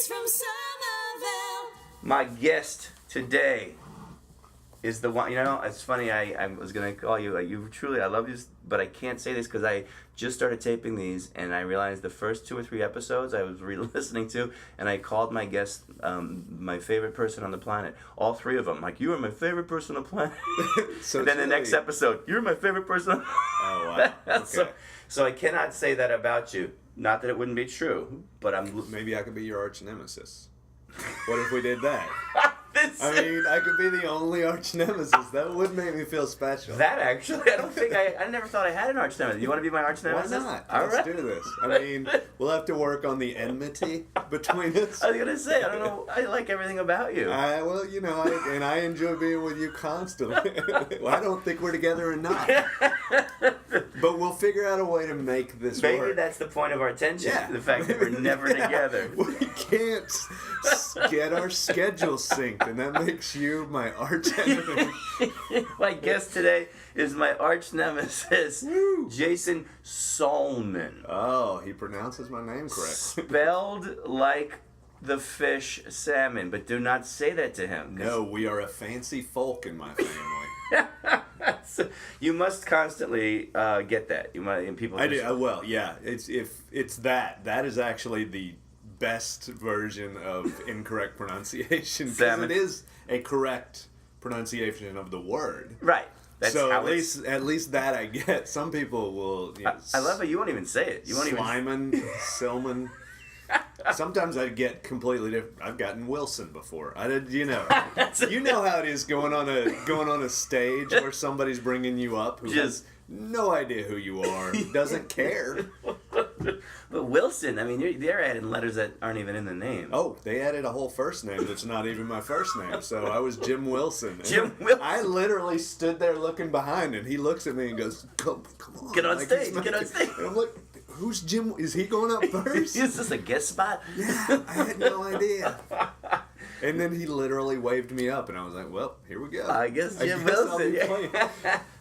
from Somerville. My guest today is the one. You know, it's funny. I was gonna call you. You truly, I love you, but I can't say this because I just started taping these, and I realized the first 2 or 3 episodes I was re-listening to, and I called my guest my favorite person on the planet. All 3 of them, like, you are my favorite person on the planet. So and then the next episode, you're my favorite person. Oh wow. Okay. So I cannot say that about you. Not that it wouldn't be true, but I'm. Maybe I could be your arch nemesis. What if we did that? This I mean, I could be the only arch nemesis. That would make me feel special. That actually, I don't think I never thought I had an arch nemesis. You want to be my arch Why nemesis? not? All Let's right. do this. I mean, we'll have to work on the enmity between us. I was gonna say, I don't know. I like everything about you. Well, you know, I enjoy being with you constantly. Well, I don't think we're together enough. But we'll figure out a way to make this Maybe work. that's the point of our tension. Yeah. The fact that we're never Yeah. together. We can't get our schedule synced, and that makes you my arch enemy. My guest today is my arch nemesis, Woo. Jason Salmon. Oh, he pronounces my name correct. Spelled like the fish salmon, but do not say that to him. 'cause No, we are a fancy folk in my family. so you must constantly get that. You might, and people. I do. just- Well, yeah. It's that is actually the best version of incorrect pronunciation, because Salmon. it is a correct pronunciation of the word. Right. That's So how at least that I get. Some people will. You know, I love how you won't even say it. You won't even. Slimon, Silman. Sometimes I get completely different. I've gotten Wilson before. I did, you know. You know how it is going on a stage where somebody's bringing you up who has no idea who you are, doesn't care. But Wilson, I mean, they're adding letters that aren't even in the name. Oh, they added a whole first name that's not even my first name. So I was Jim Wilson. Jim Wilson. I literally stood there looking behind, and he looks at me and goes, "Come on, Get on like, stage, he's get on making-" stage. And I'm like, "Who's Jim? Is he going up first?" Is this a guest spot? Yeah, I had no idea. And then he literally waved me up, and I was like, "Well, here we go." I guess Jim I'll Wilson. be Yeah. playing.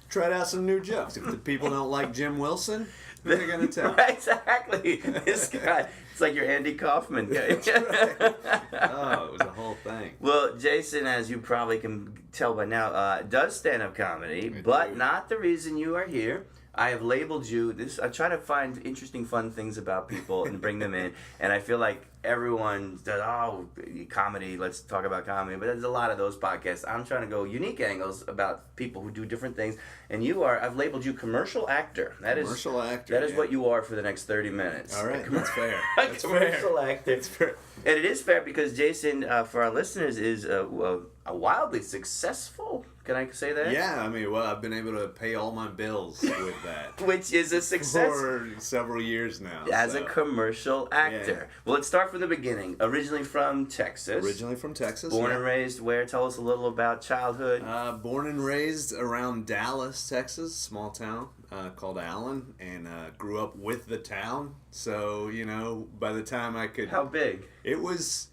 Tried out some new jokes. If the people don't like Jim Wilson, they're gonna tell. Exactly. This guy. It's like your Andy Kaufman guy. That's right. Oh, it was a whole thing. Well, Jason, as you probably can tell by now, does stand-up comedy, I but do. not the reason you are here. I have labeled you this. I try to find interesting, fun things about people and bring them in, and I feel like everyone does. Oh, comedy. Let's talk about comedy. But there's a lot of those podcasts. I'm trying to go unique angles about people who do different things, and you are. I've labeled you commercial actor. That is Commercial actor. That is yeah. what you are for the next 30 minutes. All right, that's fair. A That's commercial fair. actor. That's fair. And it is fair because Jason, for our listeners, is a wildly successful. Can I say that? Yeah, I mean, well, I've been able to pay all my bills with that Which is a success for several years now. as so. a commercial actor. Yeah. Well, let's start from the beginning. Originally from Texas. Originally from Texas. Born yeah. and raised where? Tell us a little about childhood. Born and raised around Dallas, Texas, small town called Allen, and grew up with the town. So, you know, by the time I could... How big? It was...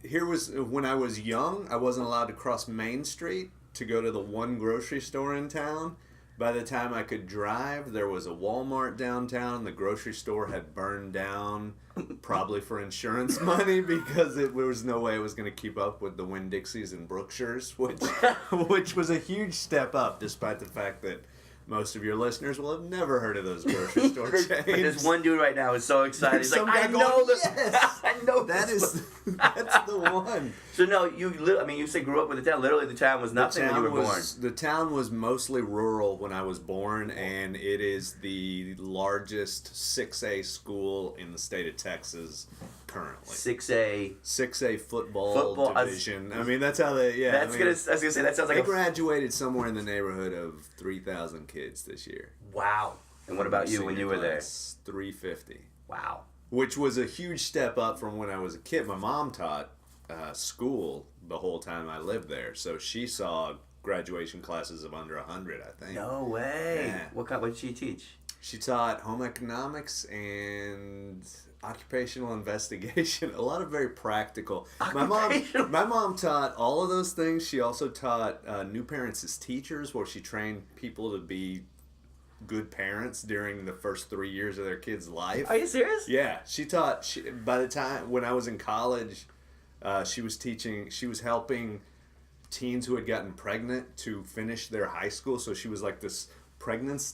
Here was... When I was young, I wasn't allowed to cross Main Street to go to the one grocery store in town. By the time I could drive, there was a Walmart downtown. The grocery store had burned down, probably for insurance money, because there was no way it was going to keep up with the Winn-Dixies and Brookshires, which was a huge step up, despite the fact that most of your listeners will have never heard of those grocery store chains. But this one dude right now is so excited. He's Some like, guy I going, know this. "Yes, I know that this is, that's the one." So no, I mean, you say grew up with the town. Literally, the town was nothing when you were born. The town was mostly rural when I was born, and it is the largest 6A school in the state of Texas currently. 6A. 6A football division. I mean, that's how they. Yeah, I was gonna say that sounds like they a graduated somewhere in the neighborhood of 3,000 kids this year. wow. And what about you when you were there? 350. Wow. Which was a huge step up from when I was a kid. My mom taught school the whole time I lived there, so she saw graduation classes of under 100, I think. No way. Yeah. What did she teach? She taught home economics and occupational investigation. A lot of very practical. My mom taught all of those things. She also taught new parents as teachers, where she trained people to be good parents during the first 3 years of their kids' life. Are you serious? Yeah, she taught. By the time when I was in college, she was helping teens who had gotten pregnant to finish their high school. So she was like this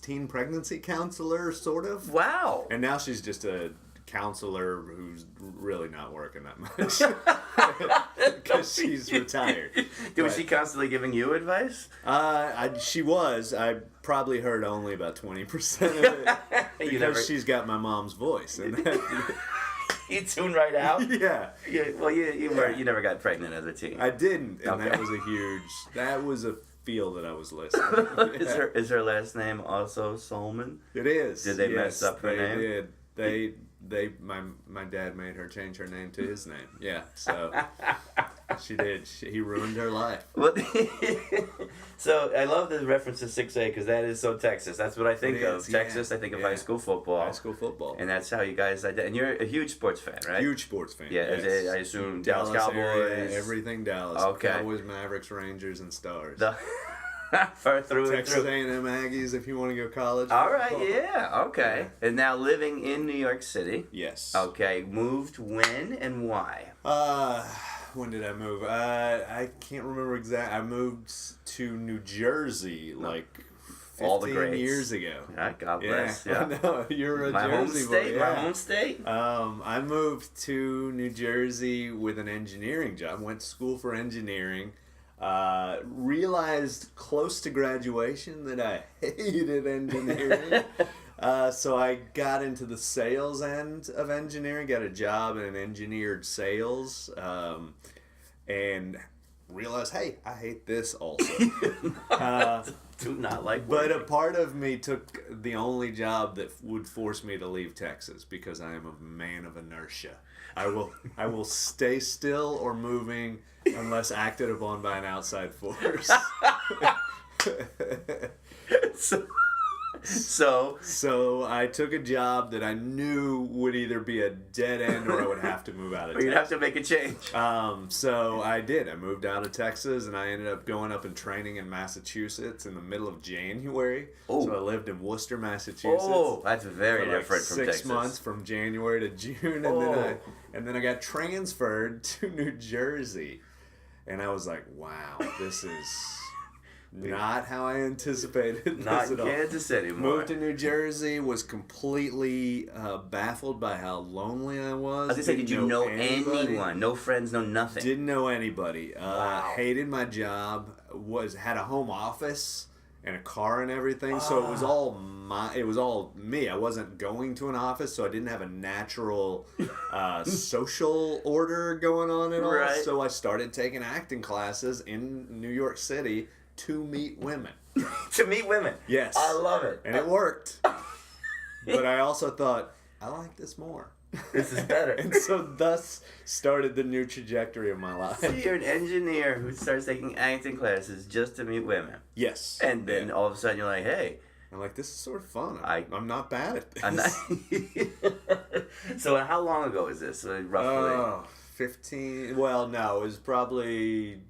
teen pregnancy counselor, sort of. Wow. And now she's just a counselor who's really not working that much because she's retired. Was she constantly giving you advice? She was. I probably heard only about 20% of it because she's got my mom's voice. And You tuned right out? Yeah. Well, you never got pregnant as a teen. I didn't, and Okay. that was a field that I was listening. Yeah. Is her last name also Salmon? It is. Did they mess up her name? They did. My dad made her change her name to his name. Yeah, so she did. He ruined her life. Well, so I love the reference to 6A because that is so Texas. That's what I think It of. is, yeah. Texas, I think of Yeah. high school football. High school football. And that's how you guys and you're a huge sports fan, right? Huge sports fan. Yeah, yes. I assume Dallas Cowboys. area, everything Dallas. Okay. Cowboys, Mavericks, Rangers, and Stars. Far through Texas and through. A&M Aggies if you want to go college. All right, football. yeah, okay. And now living in New York City. Yes. Okay, moved when and why? When did I move? I can't remember exactly. I moved to New Jersey like 15 All the greats. years ago. God bless. Yeah. Yeah. No, you're a My home Jersey state. boy. My Yeah. home state. I moved to New Jersey with an engineering job. Went to school for engineering. Realized close to graduation that I hated engineering. So I got into the sales end of engineering, got a job in engineered sales, and realized, hey, I hate this also. Do not like. But a working. part of me took the only job that would force me to leave Texas because I am a man of inertia. I will stay still or moving unless acted upon by an outside force. So I took a job that I knew would either be a dead end or I would have to move out of Or you'd Texas. have to make a change. So I did. I moved out of Texas and I ended up going up and training in Massachusetts in the middle of January. Oh. So I lived in Worcester, Massachusetts. Oh, that's very for like different from 6 Texas. months from January to June, and Oh. then I got transferred to New Jersey, and I was like, wow, this is not how I anticipated this Not at all. Kansas City more. Moved to New Jersey, was completely baffled by how lonely I was. I was gonna say, did you know anybody. anyone? No friends, no nothing. Didn't know anybody. Wow. Hated my job. Had a home office and a car and everything. So it was all it was all me. I wasn't going to an office, so I didn't have a natural social order going on at all. Right. So I started taking acting classes in New York City to meet women. To meet women. Yes. I love it. And it worked. But I also thought, I like this more. This is better. And so thus started the new trajectory of my life. So you're an engineer who starts taking acting classes just to meet women. Yes. And then Yeah. all of a sudden you're like, hey, I'm like, this is sort of fun. I- I'm not bad at this. I'm not. So how long ago is this, roughly? Oh, 15. Well, no, it was probably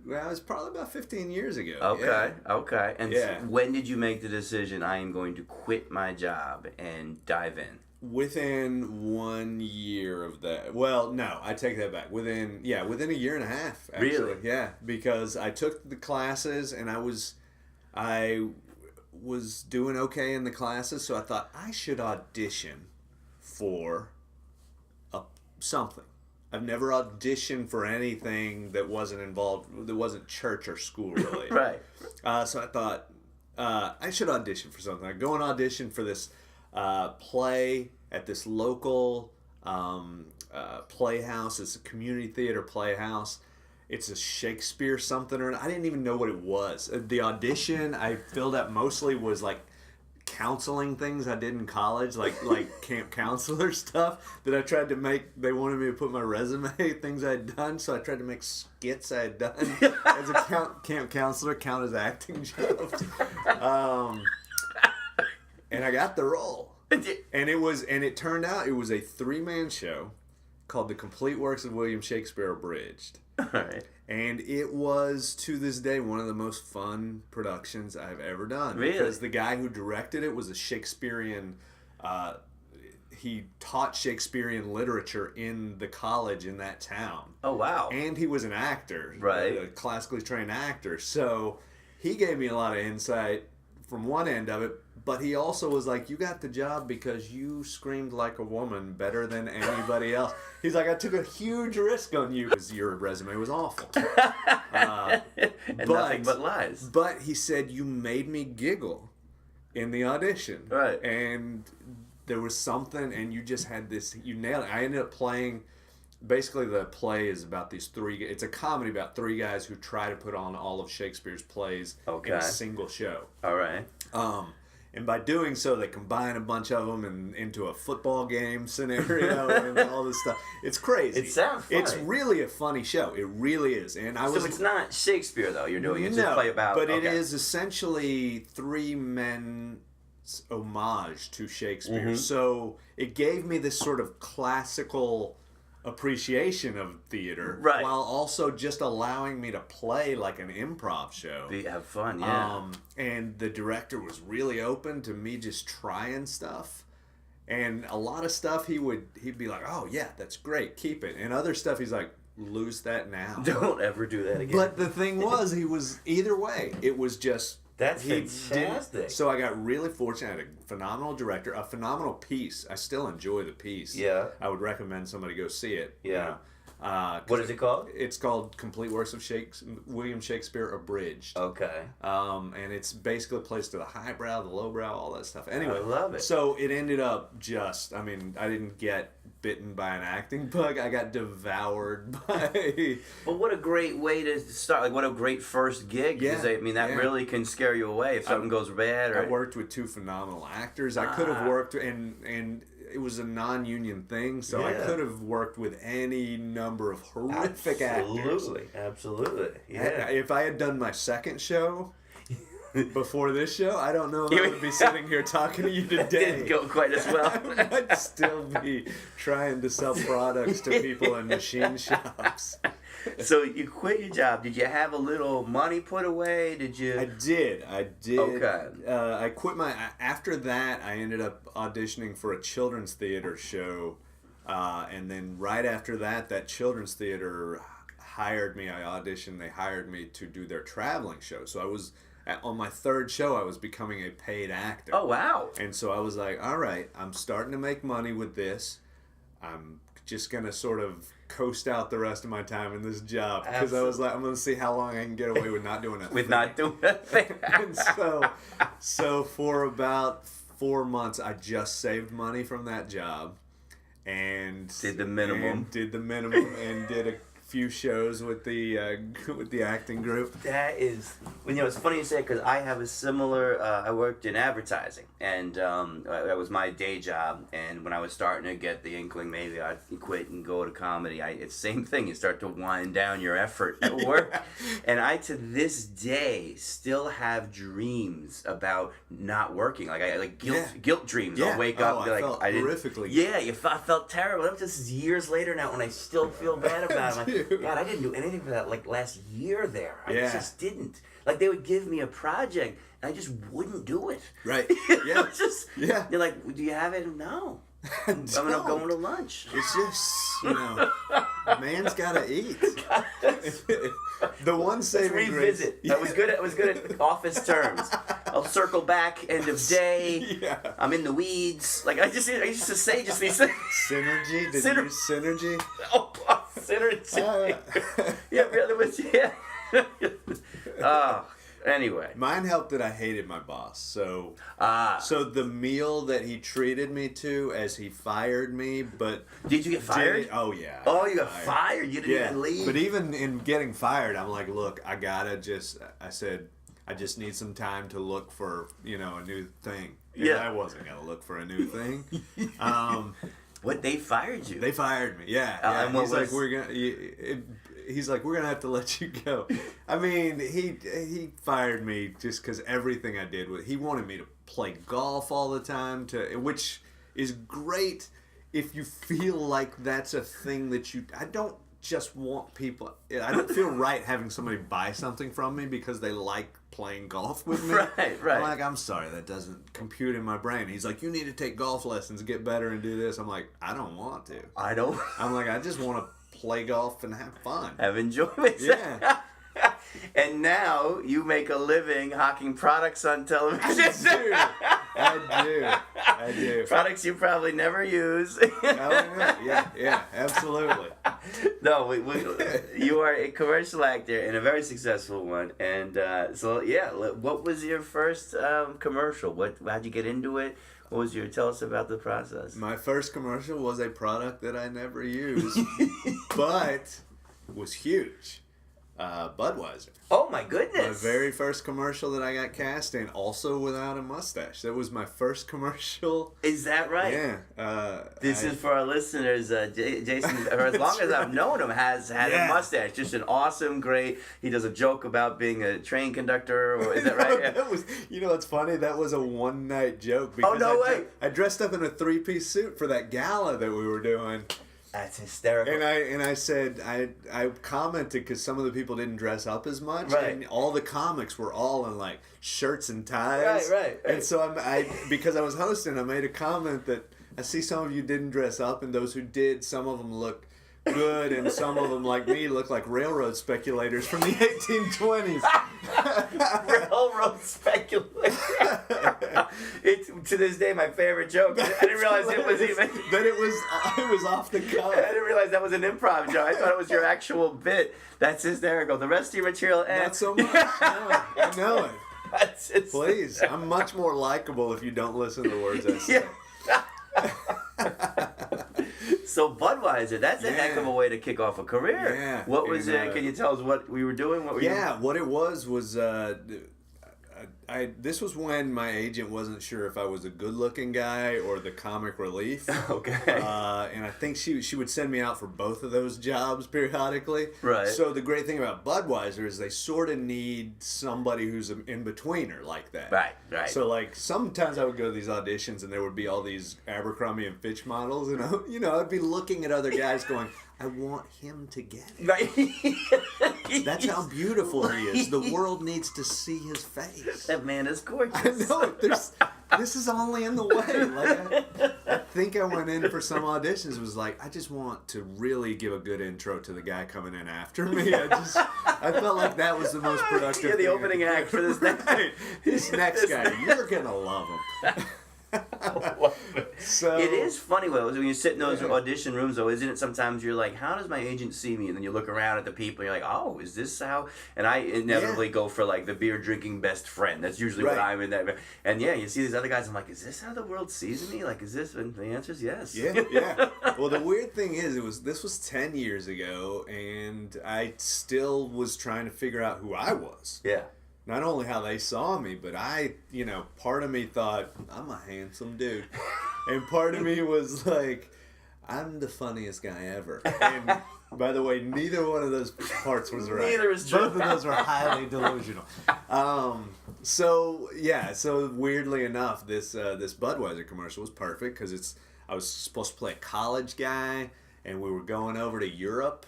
about 15 years ago. Okay, Yeah. okay. And Yeah. so when did you make the decision, I am going to quit my job and dive in? Within 1 year of that. Well, no, I take that back. Within a year and a half, actually. Really? Yeah, because I took the classes and I was doing okay in the classes, so I thought I should audition for something. I've never auditioned for anything that wasn't church or school related. Right. So I thought I should audition for something. I go and audition for this play at this local playhouse. It's a community theater playhouse. It's a Shakespeare something or I didn't even know what it was. The audition I filled out mostly was like counseling things I did in college, like camp counselor stuff that I tried to make. They wanted me to put my resume, things I'd done, so I tried to make skits I had done as a camp counselor, count as acting jobs. And I got the role. And it turned out it was a 3-man show called The Complete Works of William Shakespeare Abridged. All right. And it was, to this day, one of the most fun productions I've ever done. Really? Because the guy who directed it was a Shakespearean... he taught Shakespearean literature in the college in that town. Oh, wow. And he was an actor. Right. A classically trained actor. So he gave me a lot of insight from one end of it. But he also was like, you got the job because you screamed like a woman better than anybody else. He's like, I took a huge risk on you because your resume was awful. And nothing but lies. But he said, you made me giggle in the audition. Right. And there was something, and you just had this, you nailed it. I ended up playing, basically the play is about these it's a comedy about three guys who try to put on all of Shakespeare's plays in a single show. All right. And by doing so, they combine a bunch of them into a football game scenario and all this stuff. It's crazy. It sounds funny. It's really a funny show. It really is. And So it's not Shakespeare, though, you're doing. It's a play about... but it is essentially three men's homage to Shakespeare. Mm-hmm. So it gave me this sort of classical appreciation of theater, right, while also just allowing me to play like an improv show. Have fun, yeah. And the director was really open to me just trying stuff. And a lot of stuff he'd be like, oh yeah, that's great, keep it. And other stuff he's like, lose that now. Don't ever do that again. But the thing was, he was either way. It was just... That's fantastic. So I got really fortunate. I had a phenomenal director, a phenomenal piece. I still enjoy the piece. Yeah. I would recommend somebody go see it. Yeah. You know. What is it called? It's called Complete Works of William Shakespeare Abridged. Okay. And it's basically a place to the highbrow, the lowbrow, all that stuff. Anyway. I love it. So it ended up I didn't get bitten by an acting bug. I got devoured by... But what a great way to start. Like, what a great first gig. Yeah. That really can scare you away if something goes bad. I worked with two phenomenal actors. I could have worked, and it was a non-union thing, so I could have worked with any number of horrific actors. Absolutely. Yeah. If I had done my second show... before this show, I don't know if I would be sitting here talking to you today. Didn't go quite as well. I might still be trying to sell products to people in machine shops. So you quit your job. Did you have a little money put away? Did you? I did. Okay. I quit after that, I ended up auditioning for a children's theater show. And then right after that children's theater hired me. I auditioned. They hired me to do their traveling show. So I was... on my third show, I was becoming a paid actor. Oh, wow. And so I was like, all right, I'm starting to make money with this. I'm just going to sort of coast out the rest of my time in this job. Because I was like, I'm going to see how long I can get away with not doing a thing. Not doing a thing. And so for about 4 months, I just saved money from that job. And did the minimum. And did a few shows with the acting group. That is, it's funny you say it, because I have a similar. I worked in advertising, and that was my day job. And when I was starting to get the inkling, maybe I'd quit and go to comedy. It's the same thing. You start to wind down your effort at work, and I to this day still have dreams about not working. Like guilt dreams. I'll wake up and be like, I didn't. Horrifically. Yeah, I felt terrible. That was just years later now, when I still feel bad about it. I'm like, God, I didn't do anything for that last year there. I just didn't. Like, they would give me a project, and I just wouldn't do it. Right. Yeah. You're like, do you have it? No. I'm going to lunch. It's just, man's gotta eat. The one saving grace. Revisit. I was good at office terms. I'll circle back, end of day. Yeah. I'm in the weeds. Like, I used to say just these things. Synergy? Did you use synergy? Oh, synergy. Yeah, really was, yeah. Anyway. Mine helped that I hated my boss. So the meal that he treated me to as he fired me, but... Did you get fired? Oh, yeah. Oh, you got fired? You didn't even leave? But even in getting fired, I'm like, look, I said, I just need some time to look for, a new thing. And I wasn't going to look for a new thing. What, they fired you? They fired me, yeah. And he's like, we're gonna have to let you go. I mean, he fired me just because everything I did he wanted me to play golf all the time, which is great if you feel like that's a thing that I don't just want people. I don't feel right having somebody buy something from me because they like playing golf with me. Right. I'm like, I'm sorry, that doesn't compute in my brain. He's like, you need to take golf lessons, get better, and do this. I'm like, I don't want to. I'm like, I just want to play golf and have fun. Have enjoyment. Yeah. And now you make a living hawking products on television. I do. Products you probably never use. Yeah, absolutely. No, you are a commercial actor and a very successful one. And what was your first commercial? How'd you get into it? Tell us about the process. My first commercial was a product that I never used, but was huge. Budweiser. Oh my goodness! My very first commercial that I got cast in, also without a mustache. That was my first commercial. Is that right? Yeah. This is for our listeners. Jason, for as long as I've known him, has had a mustache. Just an awesome, great. He does a joke about being a train conductor. Or is that right? Yeah. That was. You know, it's funny. That was a one night joke. Because way! I dressed up in a 3-piece suit for that gala that we were doing. That's hysterical. And I said I commented because some of the people didn't dress up as much, right. And all the comics were all in like shirts and ties, right. And so because I was hosting, I made a comment that I see some of you didn't dress up, and those who did, some of them look good, and some of them, like me, look like railroad speculators from the 1820s. Railroad speculators. It's to this day my favorite joke. I didn't realize it was even that it was off the cuff. I didn't realize that was an improv joke. I thought it was your actual bit. That's hysterical. The rest of your material, not so much. No, I know it. That's Please, I'm much more likable if you don't listen to the words I say. So Budweiser, that's a heck of a way to kick off a career. Yeah. What was it? Can you tell us what we were doing? What were you doing? What it was this was when my agent wasn't sure if I was a good-looking guy or the comic relief. Okay. And I think she would send me out for both of those jobs periodically. Right. So the great thing about Budweiser is they sort of need somebody who's an in-betweener like that. Right. So like sometimes I would go to these auditions and there would be all these Abercrombie and Fitch models, and I'd be looking at other guys going, I want him to get it. Right. That's how beautiful he is. The world needs to see his face. That man is gorgeous. I know it. This is only in the way. Like I think I went in for some auditions. It was like, I just want to really give a good intro to the guy coming in after me. I felt like that was the most productive. You're the opening act for this next guy. This next guy, you're gonna love him. So it is funny when you sit in those audition rooms, though, isn't it? Sometimes you're like, how does my agent see me? And then you look around at the people and you're like, oh, is this how? And I inevitably go for like the beer drinking best friend. That's usually what I'm in that. And you see these other guys. I'm like, is this how the world sees me? Like, is this? And the answer is yes. Yeah. Well, the weird thing is, this was 10 years ago, and I still was trying to figure out who I was. Yeah. Not only how they saw me, but part of me thought, I'm a handsome dude. And part of me was like, I'm the funniest guy ever. And by the way, neither one of those parts was right. Neither is true. Both of those were highly delusional. So weirdly enough, this Budweiser commercial was perfect because I was supposed to play a college guy, and we were going over to Europe.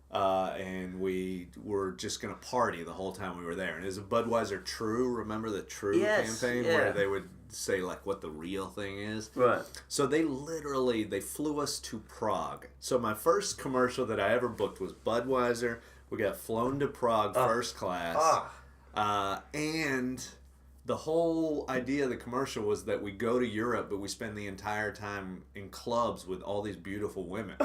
And we were just going to party the whole time we were there. And it was a Budweiser True. Remember the True campaign where they would say like what the real thing is? Right. So they flew us to Prague. So my first commercial that I ever booked was Budweiser. We got flown to Prague first class. And the whole idea of the commercial was that we go to Europe, but we spend the entire time in clubs with all these beautiful women.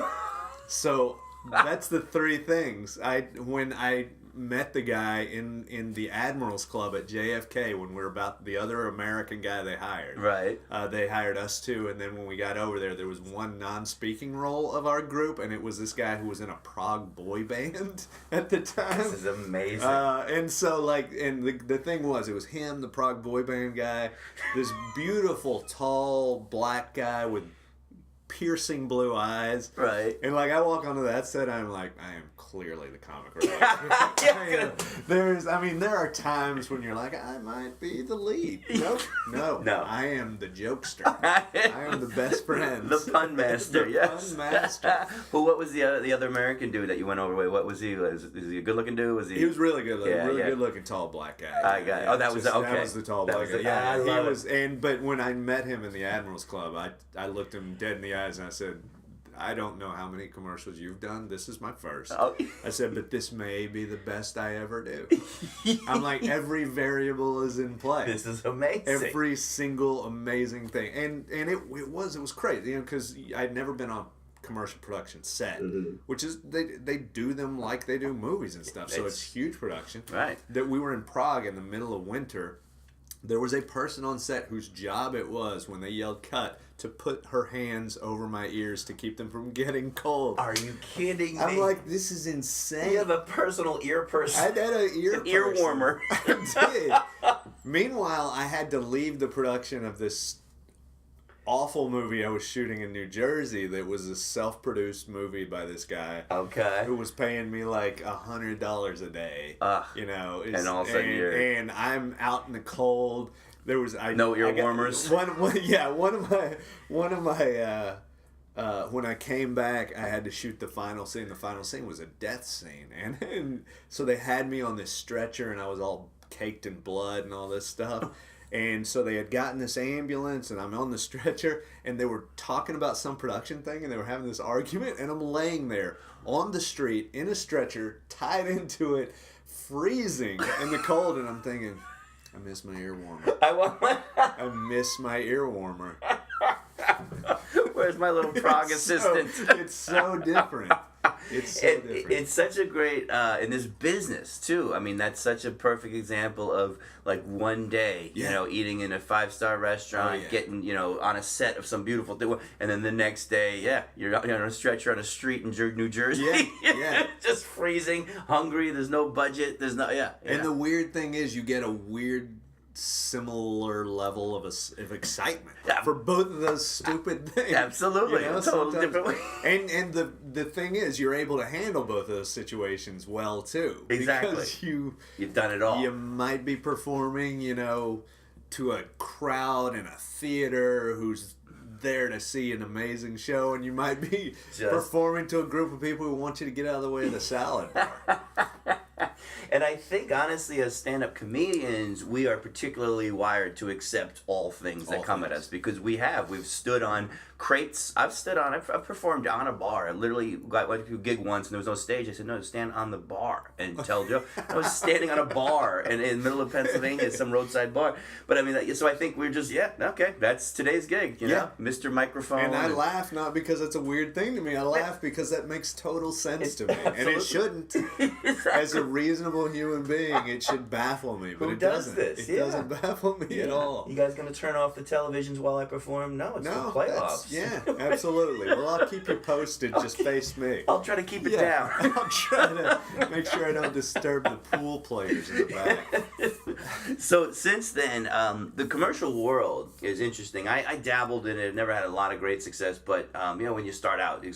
So that's the three things. When I met the guy in the Admirals Club at JFK when we were about the other American guy they hired. Right. They hired us too, and then when we got over there was one non-speaking role of our group, and it was this guy who was in a Prague boy band at the time. This is amazing. And so the thing was, it was him, the Prague boy band guy, this beautiful tall black guy with piercing blue eyes. Right. And like I walk onto that set, I'm like, I am clearly the comic relief. There are times when you're like, I might be the lead. Nope. No. I am the jokester. I am the best friend. The pun master. Yes. Pun master. Well, what was the other American dude that you went over with? What was he? Is he a good looking dude? Was he? He was really good looking. Yeah, good looking tall black guy. I got it. Oh, that was okay. That was the tall black guy. Yeah, I love it. But when I met him in the Admirals Club, I looked him dead in the eyes and I said, I don't know how many commercials you've done. This is my first. Oh. I said, but this may be the best I ever do. I'm like, every variable is in play. This is amazing. Every single amazing thing. And it was crazy, because I'd never been on commercial production set, which is they do them like they do movies and stuff. So it's huge production. Right. That we were in Prague in the middle of winter. There was a person on set whose job it was, when they yelled cut, to put her hands over my ears to keep them from getting cold. Are you kidding me? I'm like, this is insane. You have a personal ear person. I had an ear warmer. I did. Meanwhile, I had to leave the production of this awful movie I was shooting in New Jersey that was a self-produced movie by this guy. Okay. Who was paying me like $100 a day. And all of a sudden and I'm out in the cold. There was no ear warmers. One of my when I came back, I had to shoot the final scene. The final scene was a death scene, and so they had me on this stretcher, and I was all caked in blood and all this stuff. And so they had gotten this ambulance, and I'm on the stretcher, and they were talking about some production thing, and they were having this argument, and I'm laying there on the street in a stretcher, tied into it, freezing in the cold, and I'm thinking, I miss my ear warmer. I miss my ear warmer. Where's my little Prague assistant? It's so different. It's so different. It's such a great, in this business too. I mean, that's such a perfect example of like one day, eating in a 5-star restaurant, getting, on a set of some beautiful thing. And then the next day, you're on a stretcher on a street in New Jersey. Yeah. Just freezing, hungry. There's no budget. There's no, And the weird thing is you get a weird similar level of excitement for both of those stupid things. Absolutely. Totally different way. And the thing is, you're able to handle both of those situations well too. Exactly. Because you've done it all. You might be performing, to a crowd in a theater who's there to see an amazing show, and you might be performing to a group of people who want you to get out of the way of the salad bar. And I think, honestly, as stand-up comedians, we are particularly wired to accept all things that come at us, because we've stood on crates. I've performed on a bar. I literally went to a gig once, and there was no stage. I said, no, stand on the bar and tell jokes. I was standing on a bar in the middle of Pennsylvania, some roadside bar. But I mean, so I think we're just, okay, that's today's gig, Mr. Microphone. And I laugh not because it's a weird thing to me. I laugh because that makes total sense to me. And it shouldn't. Exactly. As a reasonable human being, it should baffle me. But Who it does doesn't. this? It doesn't baffle me at all. You guys gonna turn off the televisions while I perform? No, it's the playoffs. Yeah, absolutely. Well, I'll keep you posted. Just face me. I'll try to keep it down. I'll try to make sure I don't disturb the pool players in the back. So since then, the commercial world is interesting. I dabbled in it. Never had a lot of great success, but when you start out, you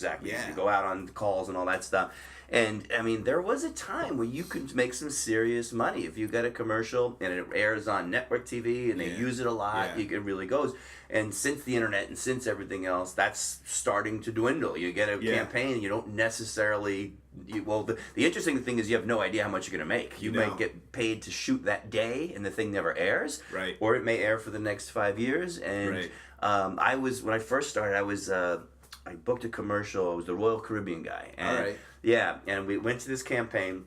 go out on calls and all that stuff. And I mean, there was a time where you could make some serious money if you get a commercial and it airs on network TV and they use it a lot. It really goes. And since the internet and since everything else, that's starting to dwindle. You get a campaign, you don't necessarily. The interesting thing is you have no idea how much you're going to make. You might get paid to shoot that day, and the thing never airs. Right. Or it may air for the next 5 years. And when I first started, I booked a commercial. I was the Royal Caribbean guy. And, all right. Yeah, and we went to this campaign,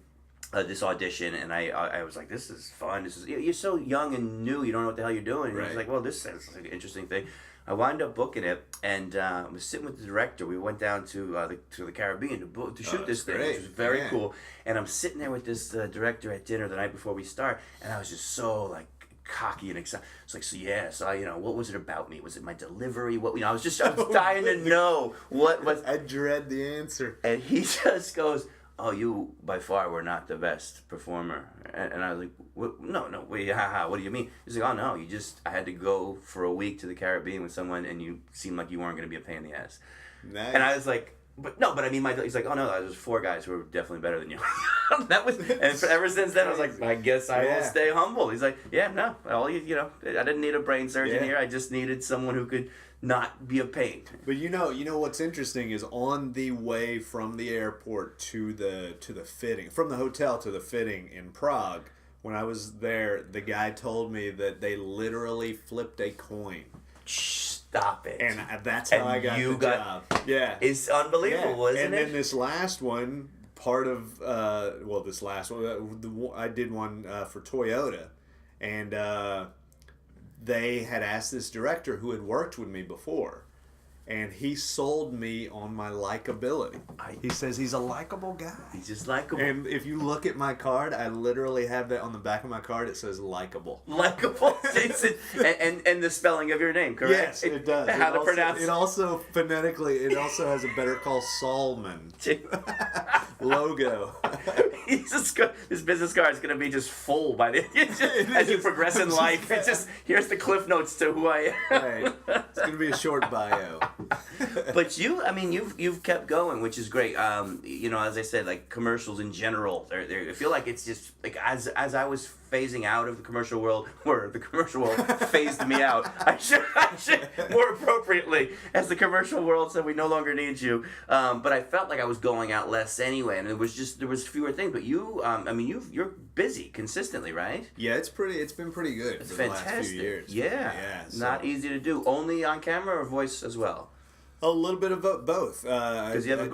this audition, and I was like, this is fun. You're so young and new, you don't know what the hell you're doing. And I was like, well, this sounds like an interesting thing. I wound up booking it, and I was sitting with the director. We went down to the Caribbean to shoot this thing, which was very cool. And I'm sitting there with this director at dinner the night before we start, and I was just so cocky and excited. It's like, so what was it about me? Was it my delivery? I was dying to know what was. I dread the answer. And he just goes, "Oh, you by far were not the best performer." And I was like, "No, wait, haha, what do you mean?" He's like, "Oh no, I had to go for a week to the Caribbean with someone, and you seemed like you weren't going to be a pain in the ass." Nice. And I was like, but I mean, he's like, "Oh no, there's 4 guys who were definitely better than you." That was, and ever since then, I was like, "I guess I will stay humble." He's like, "Yeah, no, I didn't need a brain surgeon here. I just needed someone who could not be a pain." But you know what's interesting is on the way from the airport to the fitting, from the hotel to the fitting in Prague, when I was there, the guy told me that they literally flipped a coin. Stop it. And that's how I got the job. Yeah. It's unbelievable, isn't it? And then this last one, part of, this last one, I did one for Toyota. And they had asked this director who had worked with me before. And he sold me on my likability. He says he's a likable guy. He's just likable. And if you look at my card, I literally have that on the back of my card. It says likable. Likable, Jason, and the spelling of your name, correct? Yes, it does. How to pronounce it? Also phonetically, it also has a Better Call Salmon logo. His business card is going to be just full by the as you progress in life. It's just here's the cliff notes to who I am. Right. It's going to be a short bio. But you've kept going, which is great. As I said, like commercials in general, I feel like it's just like as I was phasing out of the commercial world, or the commercial world phased me out. I should more appropriately, as the commercial world said, we no longer need you. But I felt like I was going out less anyway, and there was fewer things. But you're busy consistently, right? Yeah, it's been pretty good for the last few years. Yeah, not easy to do. Only on camera or voice as well? A little bit of both. Because you have a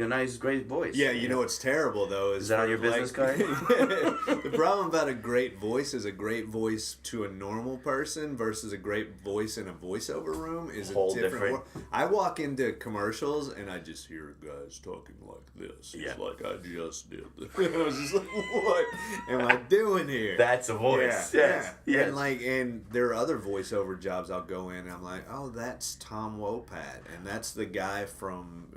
nice, great voice. Yeah, you know what's terrible though is that on your business card? The problem about a great voice is a great voice to a normal person versus a great voice in a voiceover room is a different world. I walk into commercials and I just hear guys talking like this. It's like I just did this. I was just like, what am I doing here? That's a voice. Yeah. And there are other voiceover jobs I'll go in and I'm like, oh, that's Tom Wopat, and that's the guy from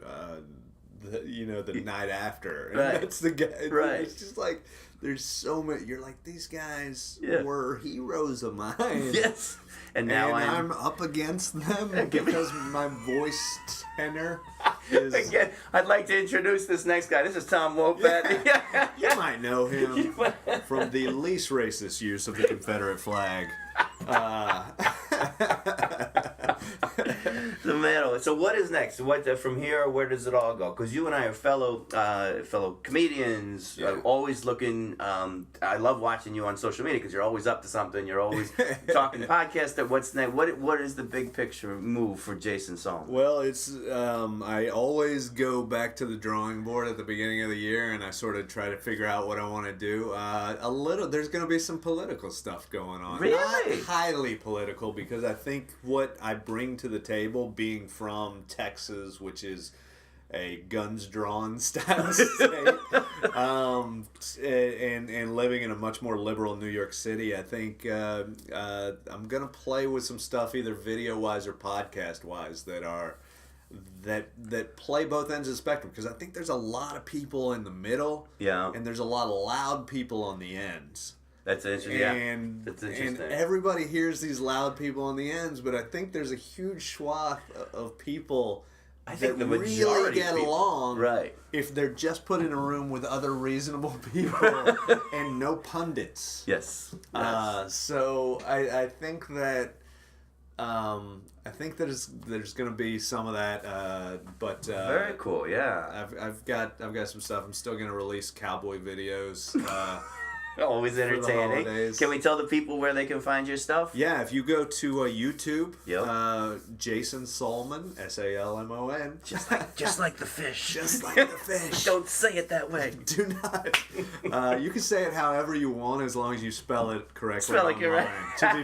the night after. And that's the guy. Right. It's just like there's so many. You're like, these guys were heroes of mine. Yes. And now I'm up against them because my voice tenor is. Again, I'd like to introduce this next guy. This is Tom Wopat. Yeah. You might know him from the least racist use of the Confederate flag. The middle. So what is next? What from here? Where does it all go? Because you and I are fellow comedians. Always looking. I love watching you on social media because you're always up to something. You're always talking podcast. What's next? What is the big picture move for Jason Salmon? Well, it's I always go back to the drawing board at the beginning of the year, and I sort of try to figure out what I want to do. There's going to be some political stuff going on. Really? Not highly political, because I think what I bring to the table, being from Texas, which is a guns drawn style state, and living in a much more liberal New York City, I think I'm gonna play with some stuff, either video wise or podcast wise, that play both ends of the spectrum, because I think there's a lot of people in the middle, and there's a lot of loud people on the ends. That's interesting. That's interesting. And everybody hears these loud people on the ends, but I think there's a huge swath of people that really get along if they're just put in a room with other reasonable people and no pundits. Yes. So I think that there's going to be some of that, but very cool. Yeah. I've got some stuff. I'm still going to release cowboy videos. Always entertaining. Can we tell the people where they can find your stuff? Yeah, if you go to YouTube, Jason Salmon, Salmon. Just like the fish. Just like the fish. Don't say it that way. Do not. You can say it however you want, as long as you spell it correctly. Spell it correct. To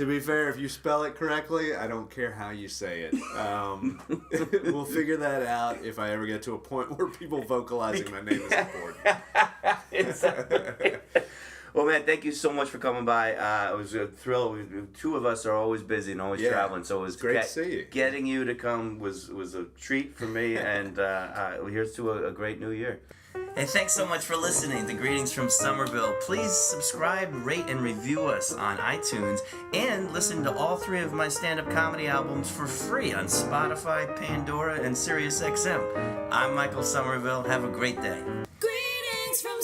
be fair, if you spell it correctly, I don't care how you say it. We'll figure that out if I ever get to a point where people vocalizing my name is important. Well, man, thank you so much for coming by. It was a thrill. Two of us are always busy and always traveling, so it was great to see you. Getting you to come was a treat for me, and here's to a great new year. Hey, thanks so much for listening to Greetings from Somerville. Please subscribe, rate, and review us on iTunes, and listen to all 3 of my stand-up comedy albums for free on Spotify, Pandora, and SiriusXM. I'm Michael Somerville. Have a great day. Greetings from